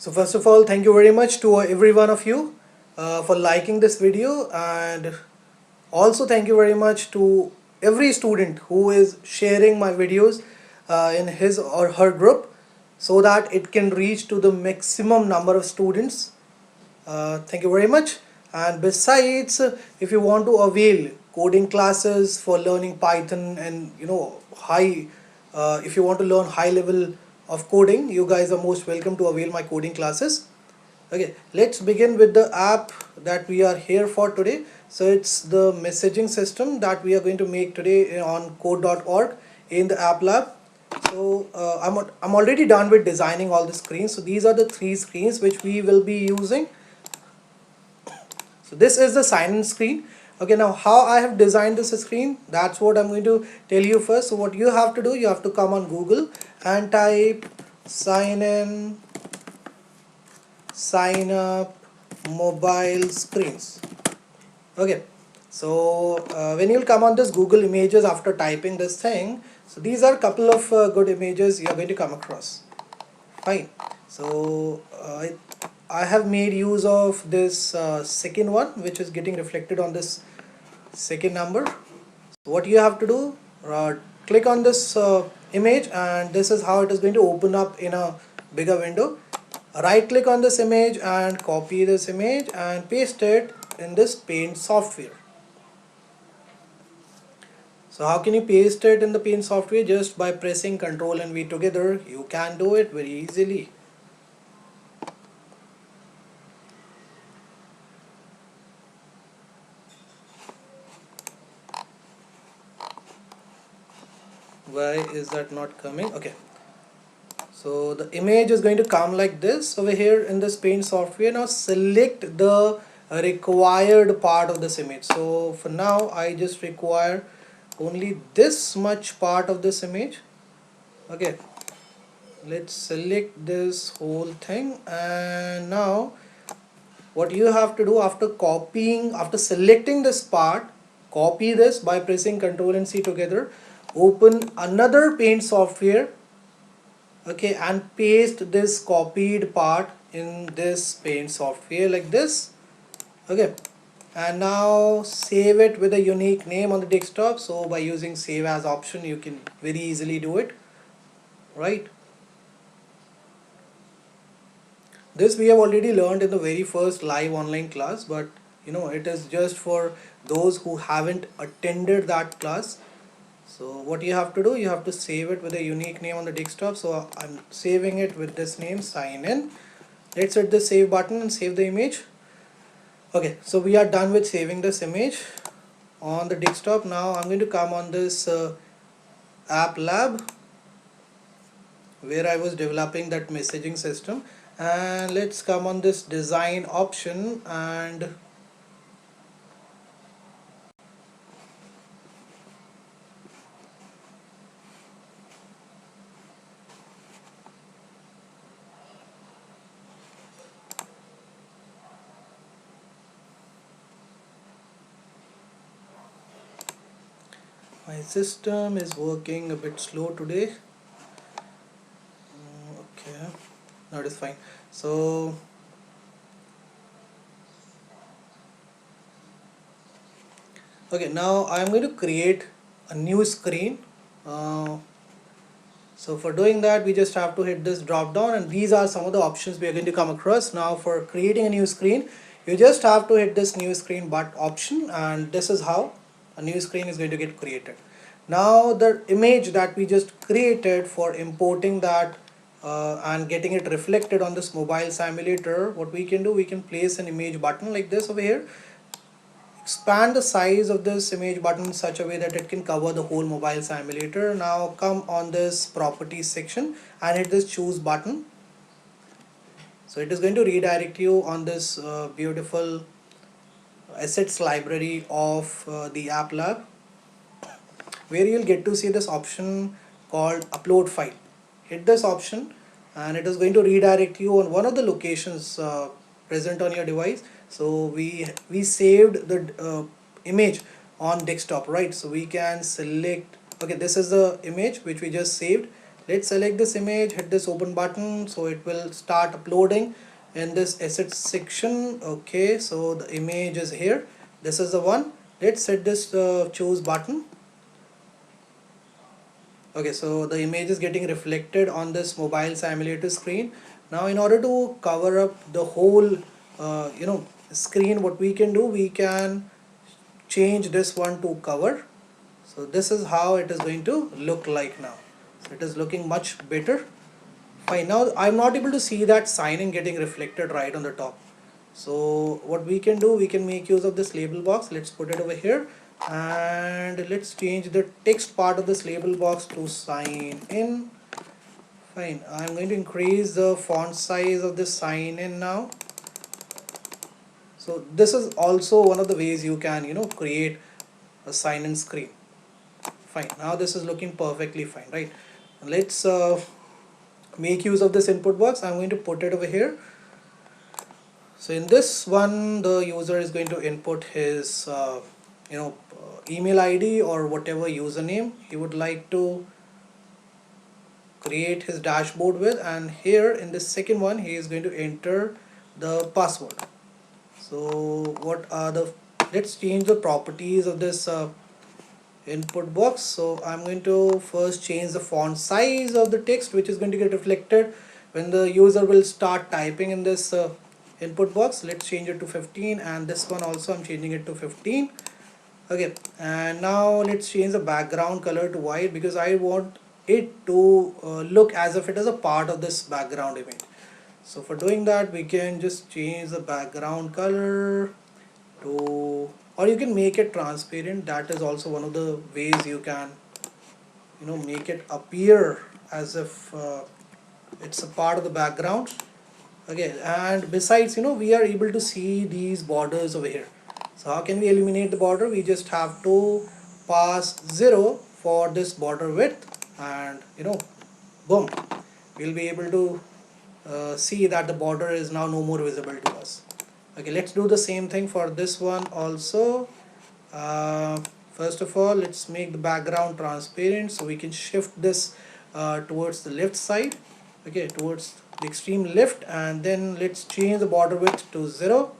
So first of all, thank you very much to every one of you for liking this video, and also thank you very much to every student who is sharing my videos in his or her group so that it can reach to the maximum number of students. Thank you very much. And besides, if you want to avail coding classes for learning Python and high, if you want to learn high level of coding, you guys are most welcome to avail my coding classes. Okay, let's begin with the app that we are here for today. So it's the messaging system that we are going to make today on code.org in the Applab. So I'm already done with designing all the screens. So these are the three screens which we will be using. So this is the sign in screen. Okay, now how I have designed this screen, that's what I'm going to tell you first. So what you have to do, you have to come on Google and type sign in, sign up, mobile screens. Okay, so when you'll come on this Google images after typing this thing, so these are a couple of good images you're going to come across. Fine. So I have made use of this second one, which is getting reflected on this second number. So what you have to do, click on this image, and this is how it is going to open up in a bigger window. Right click on this image and copy this image and paste it in this Paint software. So how can you paste it in the Paint software? Just by pressing Ctrl and V together, you can do it very easily. Why is that not coming? Okay, so the image is going to come like this over here in this Paint software. Now select the required part of this image. So for now I just require only this much part of this image. Okay, let's select this whole thing, and now what you have to do, after selecting this part, copy this by pressing Ctrl and C together, open another Paint software, okay, and paste this copied part in this Paint software like this. Okay, and now save it with a unique name on the desktop. So by using save as option, you can very easily do it, right? This we have already learned in the very first live online class, but it is just for those who haven't attended that class. So what you have to do, you have to save it with a unique name on the desktop. So I'm saving it with this name, sign in. Let's hit the save button and save the image. Okay, so we are done with saving this image on the desktop. Now I'm going to come on this Applab where I was developing that messaging system, and let's come on this design option, and my system is working a bit slow today. Okay, that is fine. So okay, now I'm going to create a new screen. So for doing that, we just have to hit this drop down, and these are some of the options we are going to come across. Now for creating a new screen, you just have to hit this new screen but option, and this is how a new screen is going to get created. Now the image that we just created, for importing that and getting it reflected on this mobile simulator, what we can do, we can place an image button like this over here. Expand the size of this image button in such a way that it can cover the whole mobile simulator. Now come on this properties section and hit this choose button. So it is going to redirect you on this beautiful assets library of the Applab, where you'll get to see this option called upload file. Hit this option and it is going to redirect you on one of the locations present on your device. So we saved the image on desktop, right? So we can select, okay, this is the image which we just saved. Let's select this image, hit this open button, so it will start uploading in this assets section. Okay, so the image is here, this is the one. Let's set this choose button. Okay, so the image is getting reflected on this mobile simulator screen. Now in order to cover up the whole screen, what we can do, we can change this one to cover. So this is how it is going to look like now. So it is looking much better. Fine, now I'm not able to see that sign in getting reflected right on the top. So what we can do, we can make use of this label box. Let's put it over here and let's change the text part of this label box to sign in. Fine, I'm going to increase the font size of this sign in now. So this is also one of the ways you can create a sign in screen. Fine, now this is looking perfectly fine, right? Let's make use of this input box. I'm going to put it over here. So in this one, the user is going to input his email ID or whatever username he would like to create his dashboard with, and here in this second one he is going to enter the password. So what are the, let's change the properties of this input box. So I'm going to first change the font size of the text which is going to get reflected when the user will start typing in this input box. Let's change it to 15, and this one also I'm changing it to 15. Okay, and now let's change the background color to white because I want it to look as if it is a part of this background image. So for doing that, we can just change the background color to, or you can make it transparent. That is also one of the ways you can make it appear as if it's a part of the background. Okay, and besides we are able to see these borders over here. So how can we eliminate the border? We just have to pass 0 for this border width, and boom, we'll be able to see that the border is now no more visible to us. Okay, let's do the same thing for this one also. First of all, let's make the background transparent so we can shift this towards the left side, okay, towards the extreme left, and then let's change the border width to 0.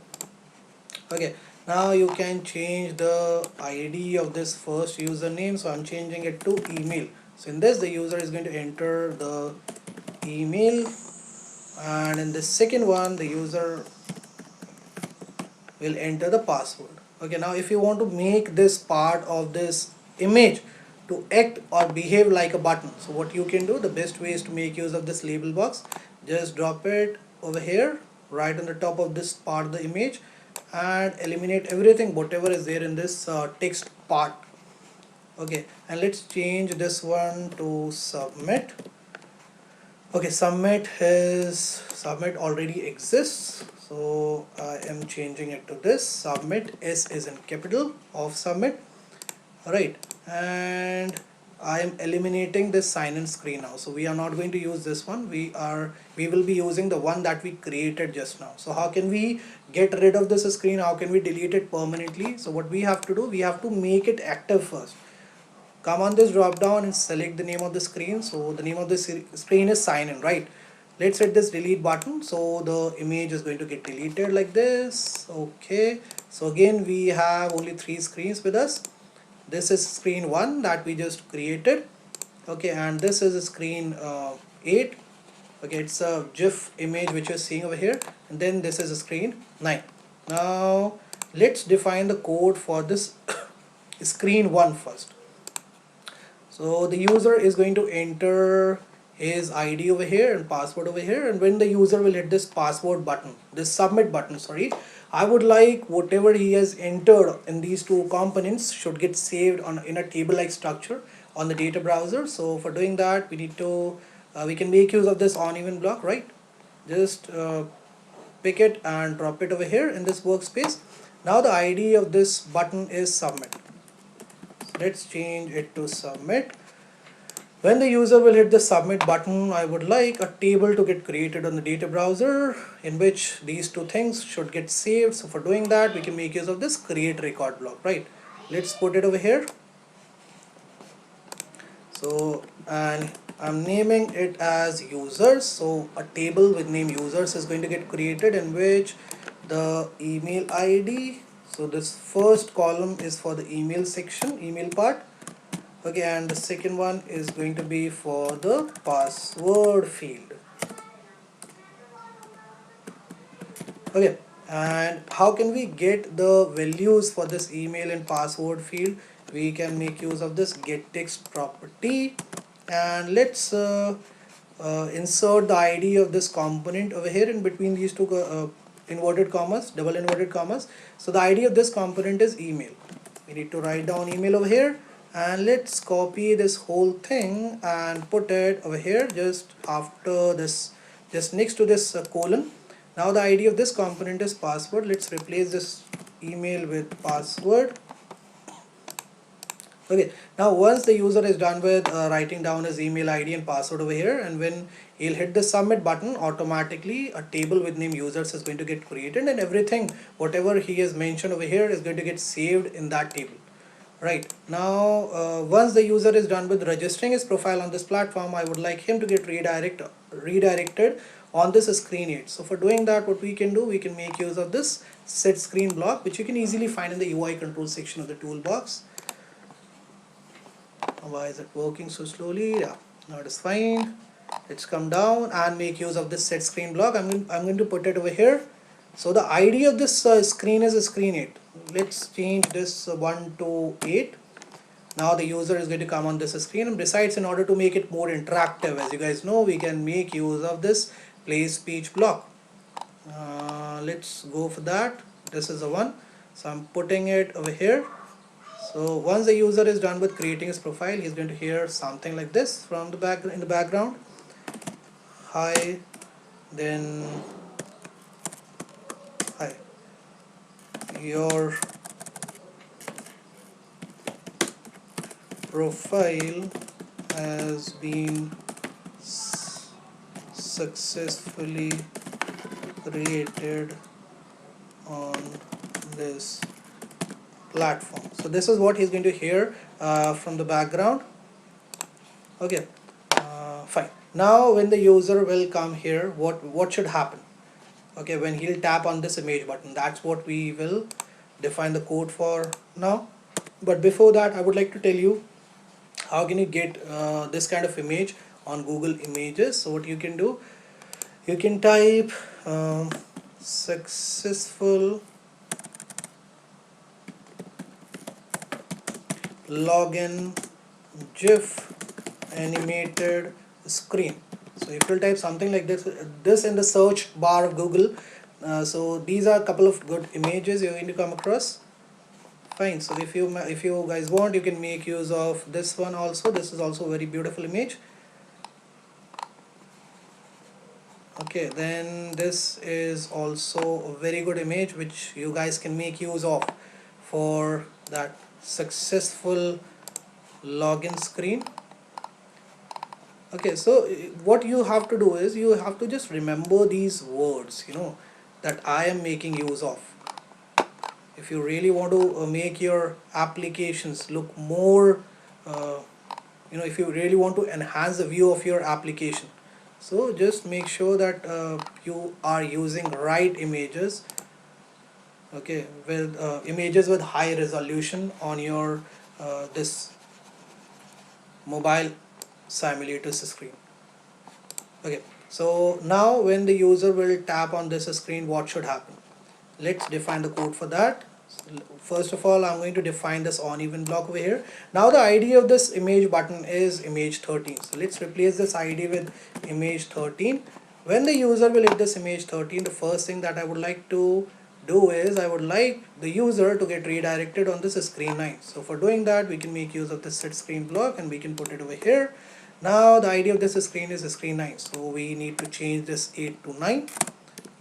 Okay, now you can change the ID of this first username, so I'm changing it to email. So in this, the user is going to enter the email, and in the second one the user will enter the password. Okay, now if you want to make this part of this image to act or behave like a button, so what you can do, the best way is to make use of this label box. Just drop it over here right on the top of this part of the image and eliminate everything whatever is there in this text part. Okay, and let's change this one to submit. Okay, submit already exists, so I am changing it to this submit. S is in capital of submit. Alright, and I am eliminating this sign in screen now. So we are not going to use this one. We will be using the one that we created just now. So how can we get rid of this screen? How can we delete it permanently? So what we have to do, we have to make it active first. Come on this drop down and select the name of the screen. So the name of the screen is sign in, right? Let's hit this delete button, so the image is going to get deleted like this. Okay, so again we have only 3 screens with us. This is screen 1 that we just created, okay, and this is screen 8. Okay, it's a GIF image which you're seeing over here, and then this is screen 9. Now let's define the code for this screen 1 first. So the user is going to enter his ID over here and password over here, and when the user will hit this password button, this submit button, sorry, I would like whatever he has entered in these 2 components should get saved in a table like structure on the data browser. So for doing that, we need to we can make use of this on even block, right? Just pick it and drop it over here in this workspace. Now the ID of this button is submit. Let's change it to submit. When the user will hit the submit button, I would like a table to get created on the data browser in which these 2 things should get saved. So for doing that, we can make use of this create record block, right? Let's put it over here. So, and I'm naming it as users. So a table with name users is going to get created, in which the email ID, so this first column is for the email section, email part. Okay, and the second one is going to be for the password field. Okay, and how can we get the values for this email and password field? We can make use of this get text property, and let's insert the ID of this component over here in between these two inverted commas, double inverted commas. So the ID of this component is email. We need to write down email over here, and let's copy this whole thing and put it over here just after this, just next to this colon. Now the ID of this component is password. Let's replace this email with password. Okay, now once the user is done with writing down his email ID and password over here, and when he'll hit the submit button, automatically a table with name users is going to get created, and everything whatever he has mentioned over here is going to get saved in that table. Right, now once the user is done with registering his profile on this platform, I would like him to get redirected on this screen 8. So for doing that, what we can do, we can make use of this set screen block, which you can easily find in the UI control section of the toolbox. Why is it working so slowly? Yeah, now it is fine. Let's come down and make use of this set screen block. I'm going to put it over here. So the ID of this screen is screen 8. Let's change this 1 to 8. Now the user is going to come on this screen, and besides, in order to make it more interactive, as you guys know, we can make use of this play speech block. Let's go for that. This is the one, so I'm putting it over here. So once the user is done with creating his profile, he's going to hear something like this from the back in the background. Hi, then hi, your profile has been successfully created on this platform. So this is what he's going to hear from the background. Okay, fine. Now when the user will come here, what should happen? Okay, when he'll tap on this image button, that's what we will define the code for now. But before that, I would like to tell you how can you get this kind of image on Google Images. So what you can do, you can type successful login GIF animated screen. So if you type something like this in the search bar of Google, so these are a couple of good images you're going to come across. Fine. So if you guys want, you can make use of this one also. This is also a very beautiful image. Okay, then this is also a very good image which you guys can make use of for that successful login screen. Okay, so what you have to do is you have to just remember these words, that I am making use of. If you really want to make your applications look more, if you really want to enhance the view of your application, so just make sure that you are using right images. Okay, with images with high resolution on your this mobile simulator screen. Okay, so now when the user will tap on this screen, what should happen? Let's define the code for that. First of all, I'm going to define this uneven block over here. Now the ID of this image button is image 13. So let's replace this ID with image 13. When the user will hit this image 13, the first thing that I would like to do is I would like the user to get redirected on this screen 9. So for doing that, we can make use of this set screen block, and we can put it over here. Now the ID of this screen is screen 9. So we need to change this 8 to 9.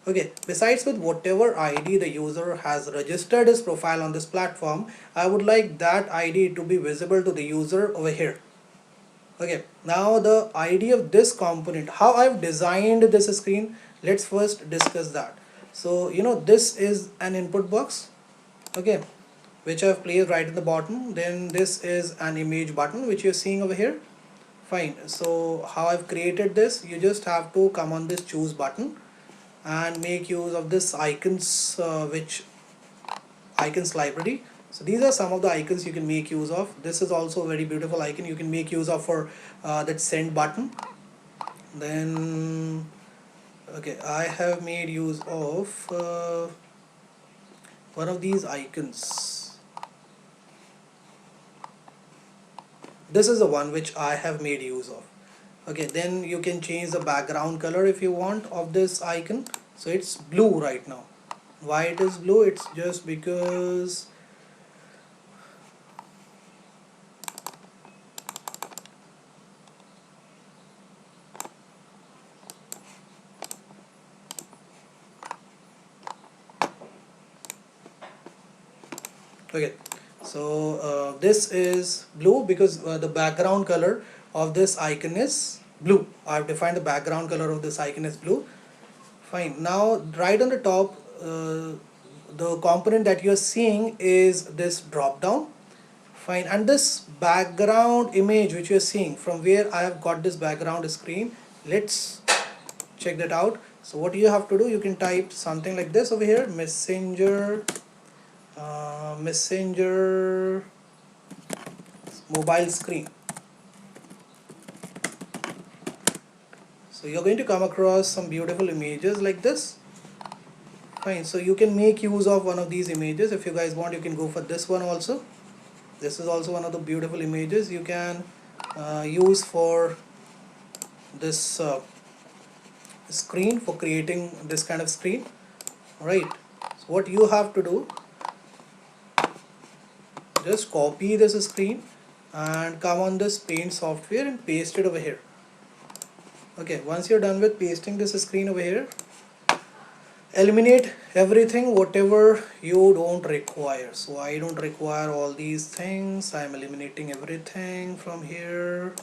Okay, besides with whatever ID the user has registered his profile on this platform, I would like that ID to be visible to the user over here. Okay, now the ID of this component, how I've designed this screen, let's first discuss that. So this is an input box, okay, which I've placed right at the bottom. Then this is an image button which you're seeing over here. Fine. So how I've created this, you just have to come on this choose button and make use of this icons, which icons library. So these are some of the icons you can make use of. This is also a very beautiful icon you can make use of for that send button. Then okay, I have made use of one of these icons. This is the one which I have made use of. Okay, then you can change the background color if you want of this icon. So it's blue right now. Why it is blue? It's just because okay, so this is blue because the background color of this icon is blue. I've defined the background color of this icon is blue. Fine. Now right on the top, the component that you're seeing is this drop down. Fine. And this background image which you're seeing, from where I have got this background screen, let's check that out. So what you have to do, you can type something like this over here, messenger mobile screen. So you're going to come across some beautiful images like this. Fine, so you can make use of one of these images. If you guys want, you can go for this one also. This is also one of the beautiful images you can use for this screen, for creating this kind of screen. Right, so what you have to do, just copy this screen and come on this paint software and paste it over here. Okay, once you're done with pasting this screen over here, eliminate everything whatever you don't require. So I don't require all these things. I'm eliminating everything from here.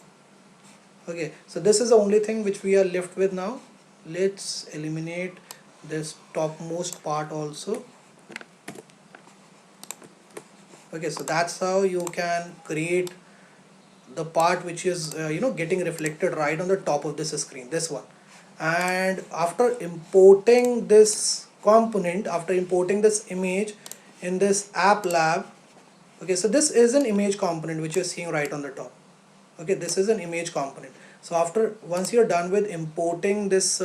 Okay, so this is the only thing which we are left with now. Let's eliminate this topmost part also. Okay, so that's how you can create the part which is getting reflected right on the top of this screen, this one. And after importing this component, after importing this image in this Applab, okay, so this is an image component which you're seeing right on the top. Okay, this is an image component. So once you're done with importing this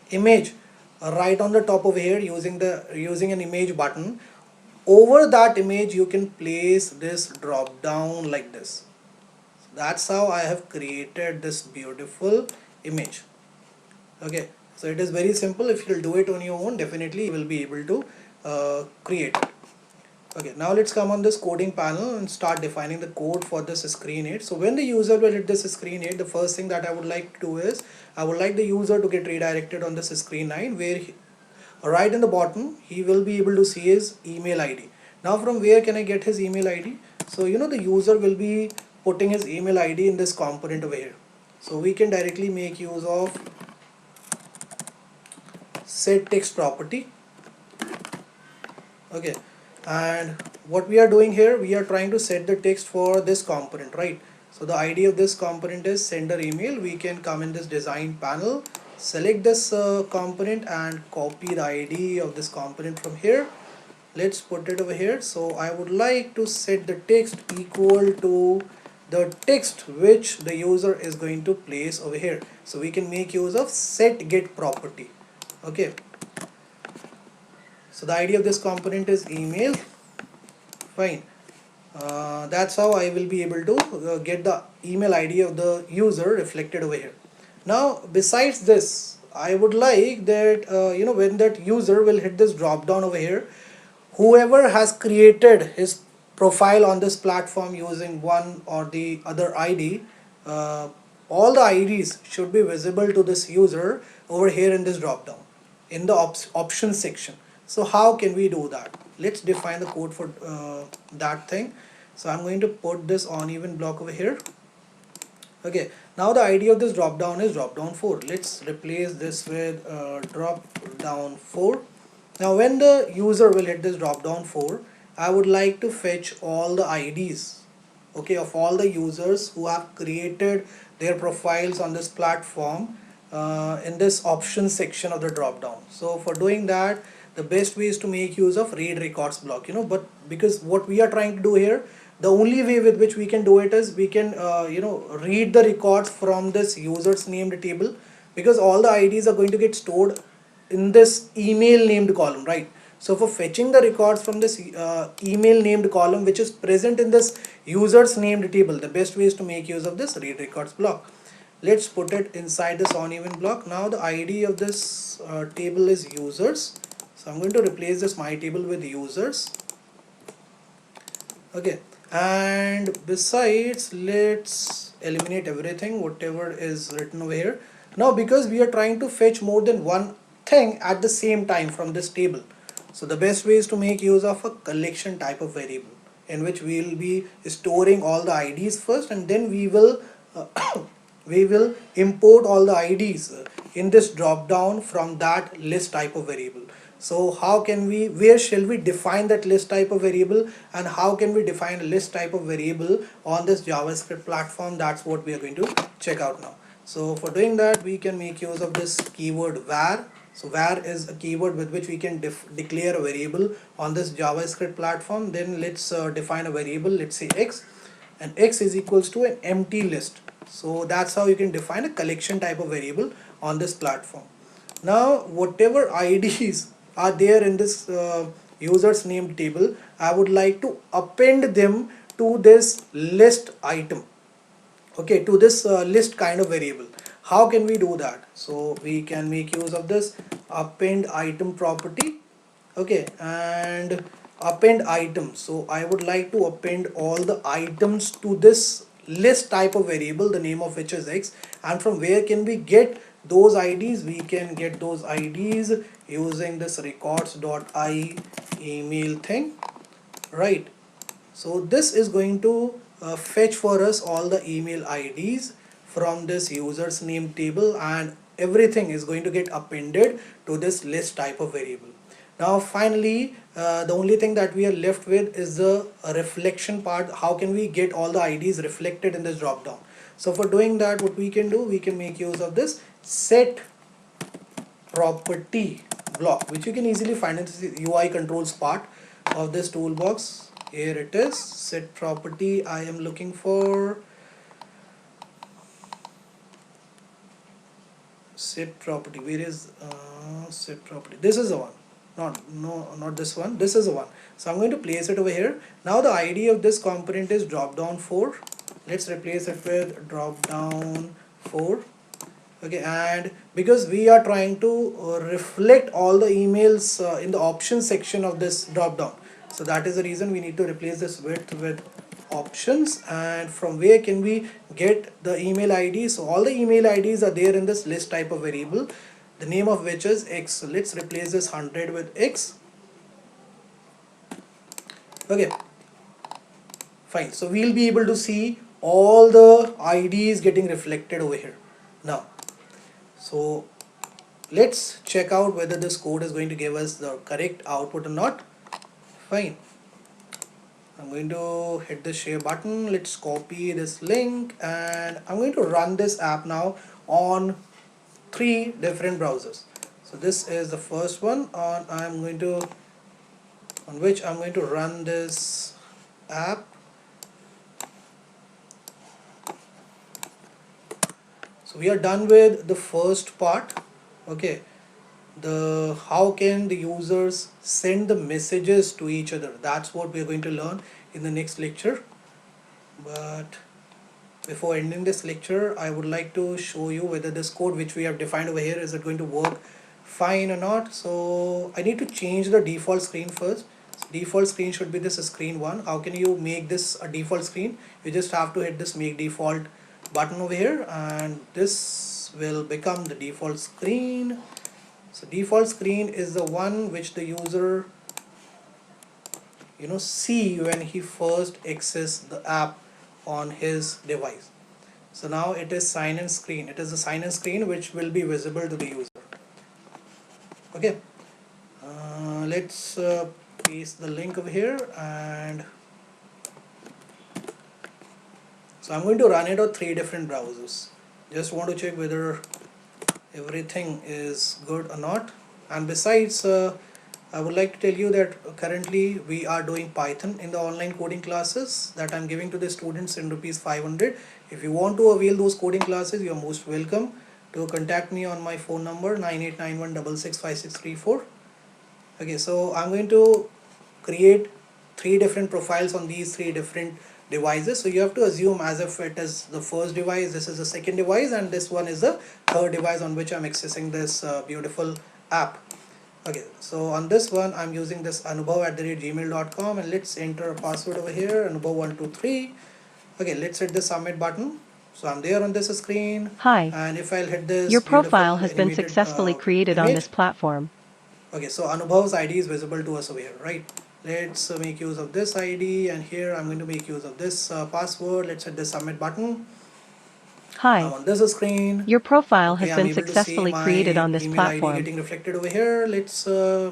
image right on the top over here using an image button, over that image you can place this drop down like this. So that's how I have created this beautiful image. Okay, so it is very simple. If you'll do it on your own, definitely you will be able to create it. Okay, now let's come on this coding panel and start defining the code for this screen 8. So when the user will hit this screen 8, the first thing that I would like to do is I would like the user to get redirected on this screen 9, where right in the bottom he will be able to see his email ID. Now from where can I get his email ID? So the user will be putting his email ID in this component over here. So we can directly make use of set text property. Okay, and what we are doing here, we are trying to set the text for this component, right? So the ID of this component is sender email. We can come in this design panel, select this component and copy the ID of this component from here. Let's put it over here. So I would like to set the text equal to the text which the user is going to place over here. So we can make use of set get property. Okay, so the ID of this component is email. Fine, that's how I will be able to get the email ID of the user reflected over here. Now besides this, I would like that when that user will hit this drop down over here, whoever has created his profile on this platform using one or the other ID, all the IDs should be visible to this user over here in this drop down in the options section. So how can we do that? Let's define the code for that thing. So I'm going to put this uneven block over here. Okay, now the ID of this drop down is drop down 4. Let's replace this with drop down 4. Now when the user will hit this drop down 4, I would like to fetch all the IDs okay, of all the users who have created their profiles on this platform in this options section of the drop down. So for doing that, the best way is to make use of read records block, but because what we are trying to do here, the only way with which we can do it is we can read the records from this users named table, because all the IDs are going to get stored in this email named column, right? So for fetching the records from this email named column which is present in this users named table, the best way is to make use of this read records block. Let's put it inside this on even block. Now the ID of this table is users, so I'm going to replace this my table with users. Okay, and besides, let's eliminate everything whatever is written over here. Now because we are trying to fetch more than one thing at the same time from this table, so the best way is to make use of a collection type of variable in which we will be storing all the IDs first, and then we will we will import all the IDs in this drop down from that list type of variable. So how can we, where shall we define that list type of variable, and how can we define a list type of variable on this JavaScript platform? That's what we are going to check out now. So for doing that, we can make use of this keyword var. So var is a keyword with which we can declare a variable on this JavaScript platform. Then let's define a variable, let's say x, and x is equals to an empty list. So that's how you can define a collection type of variable on this platform. Now whatever IDs are there in this users named table, I would like to append them to this list item, okay, to this list kind of variable. How can we do that? So we can make use of this append item property, okay, and append item. So I would like to append all the items to this list type of variable, the name of which is x. And from where can we get those IDs? We can get those IDs using this records.i email thing, right? So this is going to fetch for us all the email IDs from this users name table, and everything is going to get appended to this list type of variable. Now finally, the only thing that we are left with is the reflection part. How can we get all the IDs reflected in this drop down? So for doing that, what we can do, we can make use of this set property block, which you can easily find in the UI controls part of this toolbox. Here it is, set property. I am looking for set property. Where is set property? This is the one. Not this one. This is the one. So I'm going to place it over here. Now the ID of this component is drop down 4. Let's replace it with drop down 4. Okay, and because we are trying to reflect all the emails in the options section of this drop down, so that is the reason we need to replace this width with options. And from where can we get the email ID? So all the email IDs are there in this list type of variable, the name of which is x. So let's replace this 100 with x. Okay, fine. So we'll be able to see all the IDs getting reflected over here now. So let's check out whether this code is going to give us the correct output or not. Fine. I'm going to hit the share button. Let's copy this link, and I'm going to run this app now on 3 different browsers. So this is the first one on which I'm going to run this app. So we are done with the first part. Okay, the how can the users send the messages to each other, that's what we are going to learn in the next lecture. But before ending this lecture, I would like to show you whether this code which we have defined over here, is it going to work fine or not. So I need to change the default screen first. So default screen should be this screen 1. How can you make this a default screen? You just have to hit this make default button over here, and this will become the default screen. So default screen is the one which the user see when he first access the app on his device. So now it is sign in screen. It is the sign in screen which will be visible to the user. Okay, let's paste the link over here, and So I'm going to run it on 3 different browsers. Just want to check whether everything is good or not. And besides, I would like to tell you that currently we are doing Python in the online coding classes that I'm giving to the students in rupees 500. If you want to avail those coding classes, you are most welcome to contact me on my phone number 9891665634. Okay, so I'm going to create 3 different profiles on these 3 different devices. So you have to assume as if it is the first device, this is the second device, and this one is the third device on which I'm accessing this beautiful app. Okay, so on this one I'm using this anubhav@gmail.com, and let's enter a password over here, anubhav123. Okay, let's hit the submit button. So I'm there on this screen. Hi. And if I'll hit this Your beautiful profile has been animated successfully created on image. this platform. Okay, so Anubhav's ID is visible to us over here, right? Let's make use of this ID, and here I'm going to make use of this password. Let's hit the submit button. Hi. Now on this screen, Your profile okay, has I'm been able to see successfully my created on this email ID platform. getting reflected over here. Let's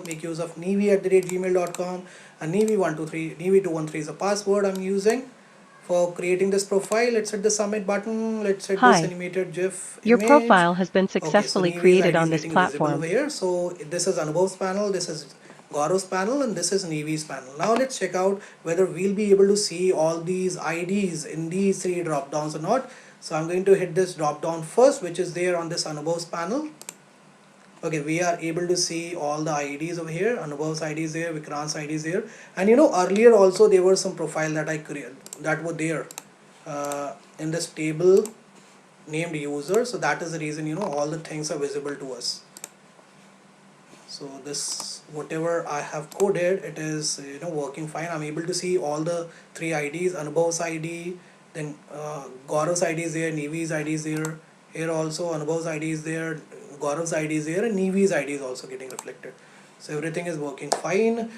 make use of nevi@gmail.com, and nevi123, nevi213 is a password I'm using for creating this profile. Let's hit the submit button. Let's hit this Hi. animated GIF Your image. profile has been Okay, so successfully Nevi's created ID on is this getting visible over platform. here. So this is Anubhav's panel, this is Gaurav's panel, and this is Nevi's panel. Now let's check out whether we'll be able to see all these IDs in these 3 drop downs or not. So I'm going to hit this drop down first, which is there on this Anubhav's panel. Okay, we are able to see all the IDs over here. Anubhav's ID is there, Vikrant's ID is there, and earlier also there were some profile that I created that were there in this table named user. So that is the reason all the things are visible to us. So this, whatever I have coded, it is working fine. I'm able to see all the 3 IDs, Anubhav's ID, then Gaurav's ID is there, Nevi's ID is there. Here also Anubhav's ID is there, Gaurav's ID is there, and Nevi's ID is also getting reflected. So everything is working fine.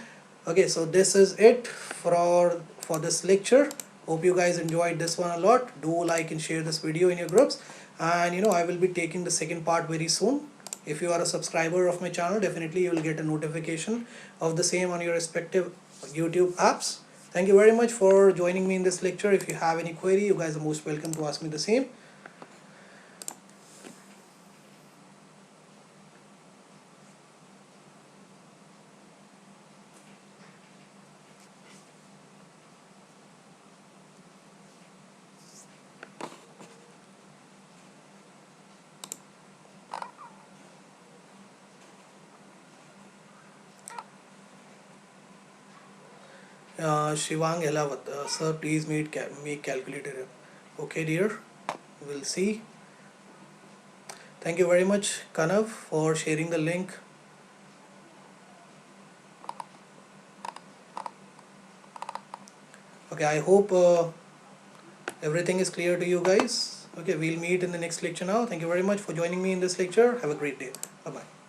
Okay, so this is it for this lecture. Hope you guys enjoyed this one a lot. Do like and share this video in your groups, and I will be taking the second part very soon. If you are a subscriber of my channel, definitely you will get a notification of the same on your respective YouTube apps. Thank you very much for joining me in this lecture. If you have any query, you guys are most welcome to ask me the same. Shivang Elawat, sir, please make calculator. Okay, dear, we'll see. Thank you very much, Kanav, for sharing the link. Okay, I hope everything is clear to you guys. Okay, we'll meet in the next lecture now. Thank you very much for joining me in this lecture. Have a great day. Bye bye.